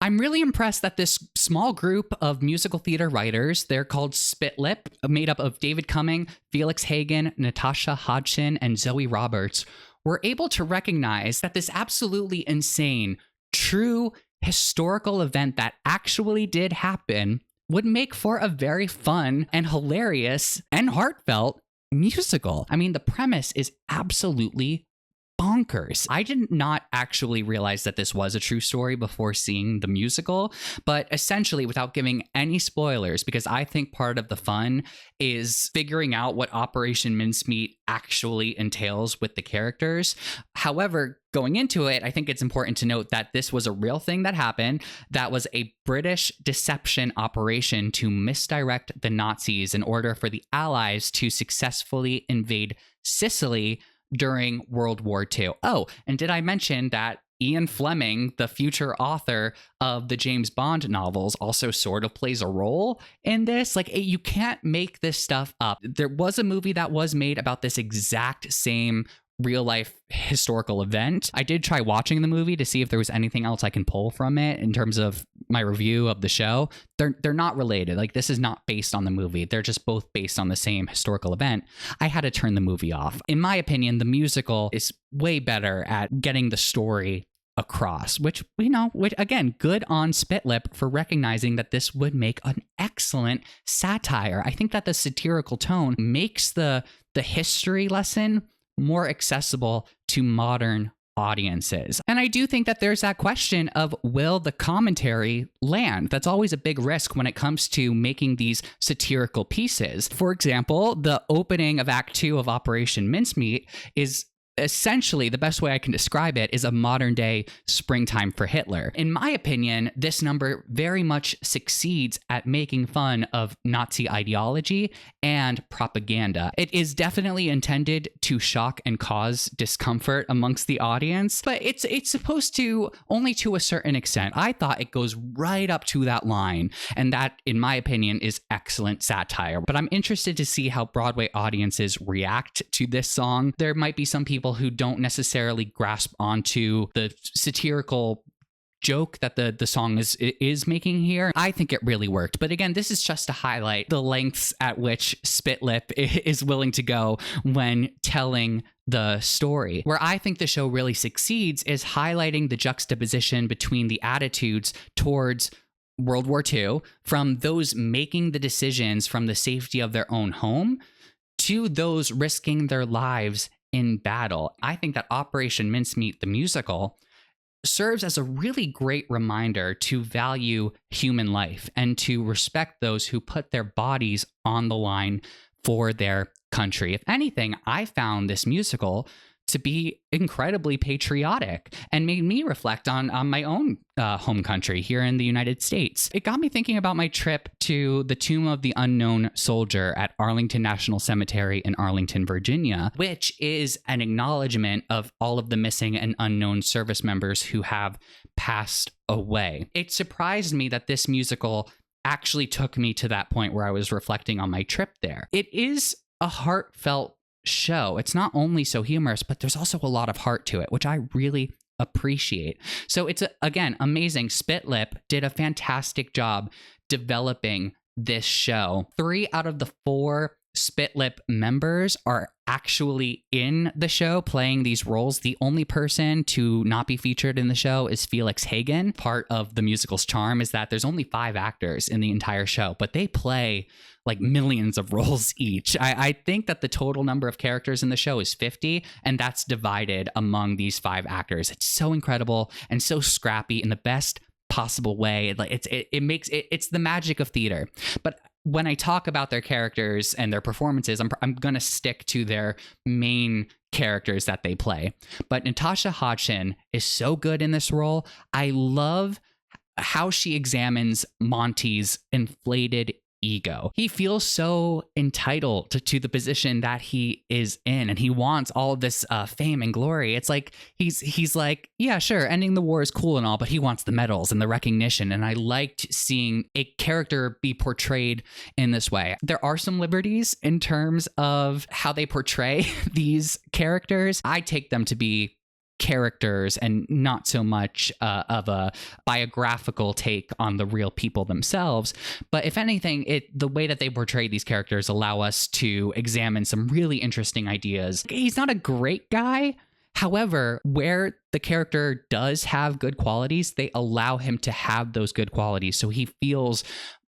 I'm really impressed that this small group of musical theater writers, they're called Spitlip, made up of David Cumming, Felix Hagan, Natasha Hodgson, and Zoë Roberts, were able to recognize that this absolutely insane, true historical event that actually did happen would make for a very fun and hilarious and heartfelt musical. I mean, the premise is absolutely bonkers. I did not actually realize that this was a true story before seeing the musical, but essentially, without giving any spoilers, because I think part of the fun is figuring out what Operation Mincemeat actually entails with the characters. However, going into it, I think it's important to note that this was a real thing that happened. That was a British deception operation to misdirect the Nazis in order for the Allies to successfully invade Sicily during World War II. Oh, and did I mention that Ian Fleming, the future author of the James Bond novels, also sort of plays a role in this? Like, you can't make this stuff up. There was a movie that was made about this exact same real life historical event. I did try watching the movie to see if there was anything else I can pull from it in terms of my review of the show. They're not related. Like, this is not based on the movie. They're just both based on the same historical event. I had to turn the movie off. In my opinion, the musical is way better at getting the story across, which again, good on Spitlip for recognizing that this would make an excellent satire. I think that the satirical tone makes the history lesson more accessible to modern audiences. And I do think that there's that question of, will the commentary land? That's always a big risk when it comes to making these satirical pieces. For example, the opening of Act 2 of Operation Mincemeat is essentially, the best way I can describe it is a modern day Springtime for Hitler. In my opinion, this number very much succeeds at making fun of Nazi ideology and propaganda. It is definitely intended to shock and cause discomfort amongst the audience, but it's supposed to only to a certain extent. I thought it goes right up to that line, and that, in my opinion, is excellent satire. But I'm interested to see how Broadway audiences react to this song. There might be some people who don't necessarily grasp onto the satirical joke that the song is making here. I think it really worked. But again, this is just to highlight the lengths at which Spitlip is willing to go when telling the story. Where I think the show really succeeds is highlighting the juxtaposition between the attitudes towards World War II from those making the decisions from the safety of their own home to those risking their lives in battle. I think that Operation Mincemeat, the musical, serves as a really great reminder to value human life and to respect those who put their bodies on the line for their country. If anything, I found this musical to be incredibly patriotic and made me reflect on my own home country here in the United States. It got me thinking about my trip to the Tomb of the Unknown Soldier at Arlington National Cemetery in Arlington, Virginia, which is an acknowledgement of all of the missing and unknown service members who have passed away. It surprised me that this musical actually took me to that point where I was reflecting on my trip there. It is a heartfelt show. It's not only so humorous, but there's also a lot of heart to it, which I really appreciate. So it's, again, amazing. Spitlip did a fantastic job developing this show. 3 out of the 4 Spitlip members are actually in the show playing these roles. The only person to not be featured in the show is Felix Hagan. Part of the musical's charm is that there's only 5 actors in the entire show, but they play like millions of roles each. I think that the total number of characters in the show is 50, and that's divided among these 5 actors. It's so incredible and so scrappy in the best possible way. It's the magic of theater. But when I talk about their characters and their performances, I'm going to stick to their main characters that they play. But Natasha Hodgson is so good in this role. I love how she examines Monty's inflated ego. He feels so entitled to the position that he is in, and he wants all of this fame and glory. It's like he's like, yeah, sure, ending the war is cool and all, but he wants the medals and the recognition. And I liked seeing a character be portrayed in this way. There are some liberties in terms of how they portray these characters. I take them to be characters and not so much of a biographical take on the real people themselves. But if anything, the way that they portray these characters allow us to examine some really interesting ideas. He's not a great guy. However, where the character does have good qualities, they allow him to have those good qualities. So he feels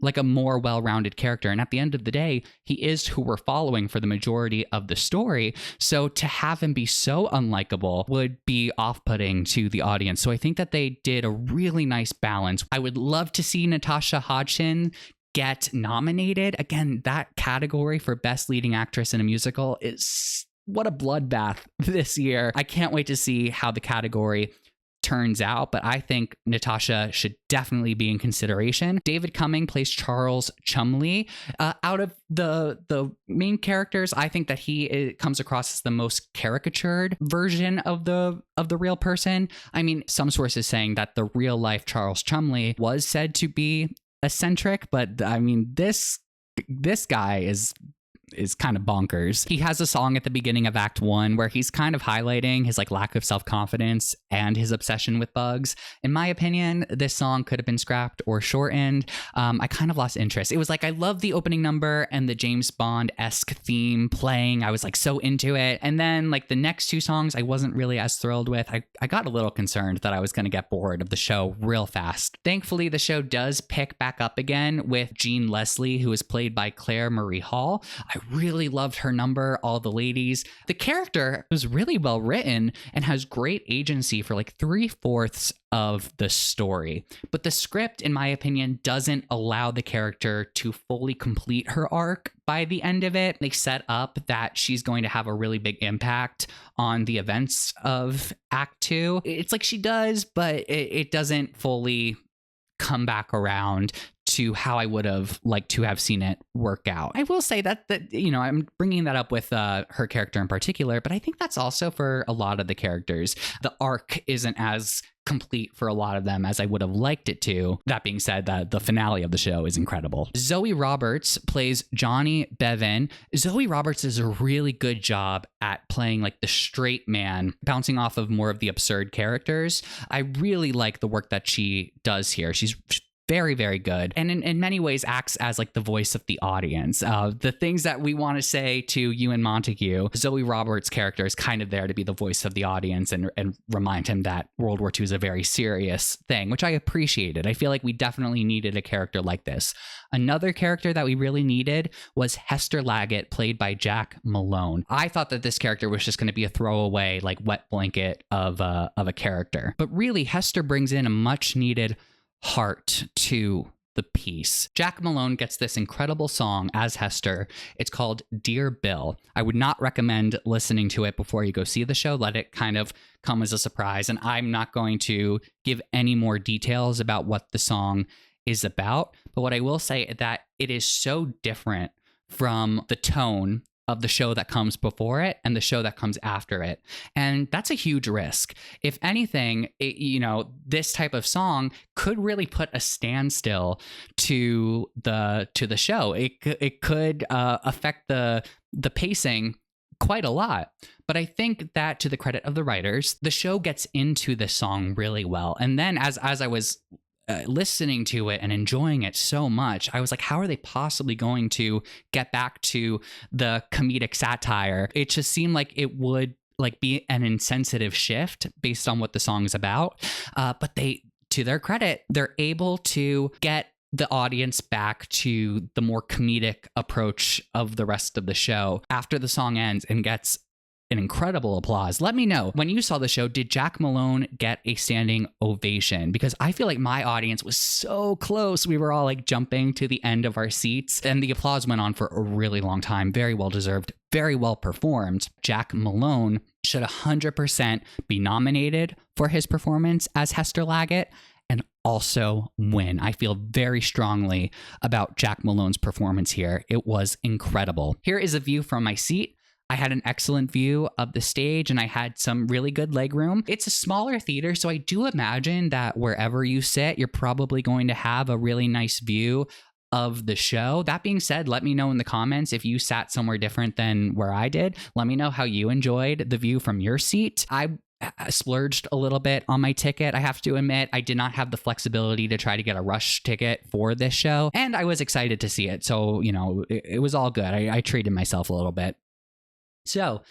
like a more well-rounded character. And at the end of the day, he is who we're following for the majority of the story. So to have him be so unlikable would be off-putting to the audience. So I think that they did a really nice balance. I would love to see Natasha Hodgson get nominated. Again, that category for Best Leading Actress in a Musical is what a bloodbath this year. I can't wait to see how the category turns out, but I think Natasha should definitely be in consideration. David Cumming plays Charles Chumley. Out of the main characters, I think that he comes across as the most caricatured version of the real person. I mean, some sources saying that the real life Charles Chumley was said to be eccentric, but I mean, this guy is kind of bonkers. He has a song at the beginning of Act 1 where he's kind of highlighting his like lack of self-confidence and his obsession with bugs. In my opinion, this song could have been scrapped or shortened. I kind of lost interest. It was like, I love the opening number and the James Bond-esque theme playing. I was like so into it. And then like the next two songs, I wasn't really as thrilled with. I got a little concerned that I was going to get bored of the show real fast. Thankfully, the show does pick back up again with Jean Leslie, who is played by Claire Marie Hall. I really loved her number, All the Ladies. The character was really well written and has great agency for like 3/4 of the story. But the script, in my opinion, doesn't allow the character to fully complete her arc by the end of it. They set up that she's going to have a really big impact on the events of Act 2. It's like she does, but it doesn't fully come back around to how I would have liked to have seen it work out. I will say that you know, I'm bringing that up with her character in particular, but I think that's also for a lot of the characters. The arc isn't as complete for a lot of them as I would have liked it to. That being said, the finale of the show is incredible. Zoë Roberts plays Johnny Bevan. Zoë Roberts does a really good job at playing like the straight man, bouncing off of more of the absurd characters. I really like the work that she does here. She's very, very good. And in many ways acts as like the voice of the audience. The things that we want to say to Ewan Montague, Zoë Roberts' character is kind of there to be the voice of the audience and remind him that World War II is a very serious thing, which I appreciated. I feel like we definitely needed a character like this. Another character that we really needed was Hester Laggett, played by Jack Malone. I thought that this character was just going to be a throwaway, like wet blanket of a character. But really, Hester brings in a much needed heart to the piece. Jack Malone gets this incredible song as Hester. It's called Dear Bill. I would not recommend listening to it before you go see the show. Let it kind of come as a surprise. And I'm not going to give any more details about what the song is about. But what I will say is that it is so different from the tone of the show that comes before it and the show that comes after it. And that's a huge risk. If anything, this type of song could really put a standstill to the show. It could affect the pacing quite a lot. But I think that, to the credit of the writers, the show gets into this song really well. And then as I was listening to it and enjoying it so much, I was like, how are they possibly going to get back to the comedic satire? It just seemed like it would like be an insensitive shift based on what the song's about. But they, to their credit, they're able to get the audience back to the more comedic approach of the rest of the show after the song ends and gets an incredible applause. Let me know, when you saw the show, did Jack Malone get a standing ovation? Because I feel like my audience was so close. We were all like jumping to the end of our seats, and the applause went on for a really long time. Very well deserved, very well performed. Jack Malone should 100% be nominated for his performance as Hester Laggett and also win. I feel very strongly about Jack Malone's performance here. It was incredible. Here is a view from my seat. I had an excellent view of the stage and I had some really good leg room. It's a smaller theater, so I do imagine that wherever you sit, you're probably going to have a really nice view of the show. That being said, let me know in the comments if you sat somewhere different than where I did. Let me know how you enjoyed the view from your seat. I splurged a little bit on my ticket. I have to admit, I did not have the flexibility to try to get a rush ticket for this show, and I was excited to see it. So, it was all good. I treated myself a little bit. So,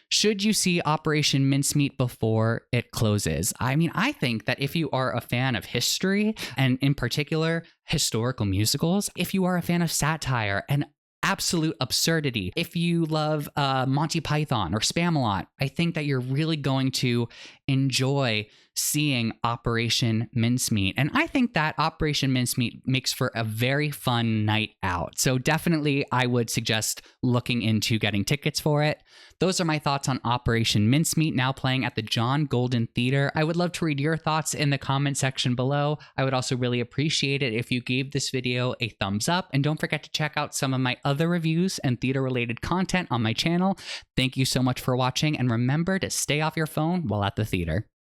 should you see Operation Mincemeat before it closes? I mean, I think that if you are a fan of history, and in particular, historical musicals, if you are a fan of satire and absolute absurdity, if you love Monty Python or Spamalot, I think that you're really going to enjoy seeing Operation Mincemeat. And I think that Operation Mincemeat makes for a very fun night out. So definitely I would suggest looking into getting tickets for it. Those are my thoughts on Operation Mincemeat, now playing at the John Golden Theater. I would love to read your thoughts in the comment section below. I would also really appreciate it if you gave this video a thumbs up, and don't forget to check out some of my other reviews and theater-related content on my channel. Thank you so much for watching, and remember to stay off your phone while at the theater.